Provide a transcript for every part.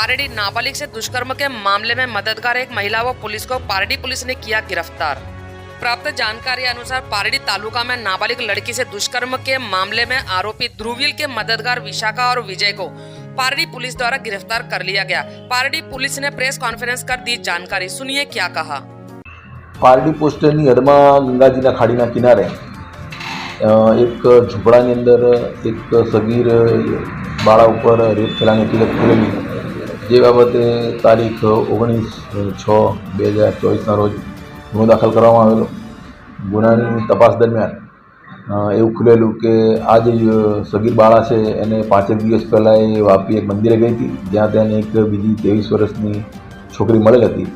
पारडी नाबालिग से दुष्कर्म के मामले में मददगार एक महिला व पुलिस को पारडी पुलिस ने किया गिरफ्तार। प्राप्त जानकारी अनुसार पारडी तालुका में नाबालिग लड़की से दुष्कर्म के मामले में आरोपी ध्रुवील के मददगार विशाखा और विजय को पारडी पुलिस द्वारा गिरफ्तार कर लिया गया। पारडी पुलिस ने प्रेस कॉन्फ्रेंस कर दी जानकारी, सुनिए क्या कहा। पारडी पोस्टनी हदमा गंगाजीना खाड़ीना किनारे एक ઝૂંપડાની અંદર એક સગીર બાળા ઉપર રેપ થયાની હકીકત ખુલેલી, જે બાબતે તારીખ 19/6/2024ના રોજ ગુનો દાખલ કરવામાં આવેલો। ગુનાની તપાસ દરમિયાન એવું ખુલેલું કે આ જે સગીર બાળા છે એને 5 દિવસ પહેલાં એ વાપી એક મંદિરે ગઈ હતી, જ્યાં તેને એક બીજી 23 વર્ષની છોકરી મળેલ હતી।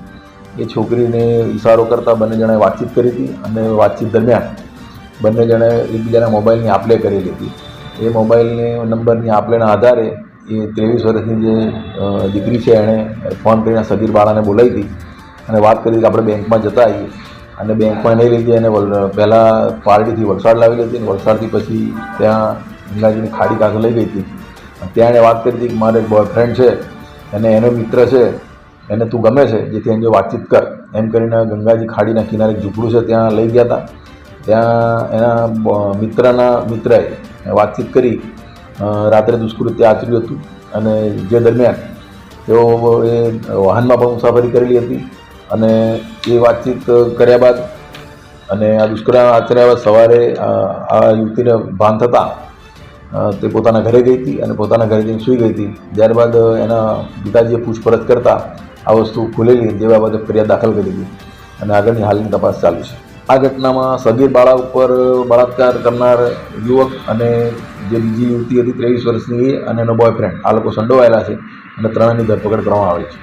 એ છોકરીને ઇશારો કરતાં બંને જણાએ વાતચીત કરી હતી અને વાતચીત દરમિયાન બંને જણાએ એકબીજાના મોબાઈલની આપલે કરેલી હતી। એ મોબાઈલની નંબરની આપલેના આધારે એ 23 વર્ષની જે દીકરી છે એણે ફોન કરીને સગીર બાળાને બોલાવી હતી અને વાત કરી કે આપણે બેંકમાં જતા આવીએ, અને બેંકમાં નહીં લઈ જઈ અને પહેલાં પારડીથી વલસાડ લાવેલી હતી, અને વલસાડથી પછી ત્યાં ગંગાજીની ખાડી કાંઠે લઈ ગઈ હતી। ત્યાં એણે વાત કરી હતી કે મારો એક બોયફ્રેન્ડ છે અને એનો મિત્ર છે, એને તું ગમે છે, જેથી એની વાતચીત કર, એમ કરીને ગંગાજી ખાડીના કિનારે એક ઝૂંપડું છે ત્યાં લઈ ગયા હતા। ત્યાં એના મિત્રએ વાતચીત કરી રાત્રે દુષ્કૃત્ય આચર્યું હતું, અને જે દરમિયાન તેઓ એ વાહનમાં પણ મુસાફરી કરેલી હતી, અને એ વાતચીત કર્યા બાદ અને આ દુષ્કર્મ આચર્યા બાદ સવારે આ યુવતીને ભાન થતાં તે પોતાના ઘરે ગઈ હતી અને પોતાના ઘરે જઈને સૂઈ ગઈ હતી। ત્યારબાદ એના પિતાજીએ પૂછપરછ કરતાં આ વસ્તુ ખુલેલી, જે બાબતે ફરિયાદ દાખલ કરી હતી અને આગળની હાલની તપાસ ચાલુ છે। આ ઘટનામાં સગીર બાળા ઉપર બળાત્કાર કરનાર યુવક અને જે બીજી યુવતી હતી 23 વર્ષની, એ અને એનો બોયફ્રેન્ડ, આ લોકો સંડોવાયેલા છે અને ત્રણેયની ધરપકડ કરવામાં આવી છે।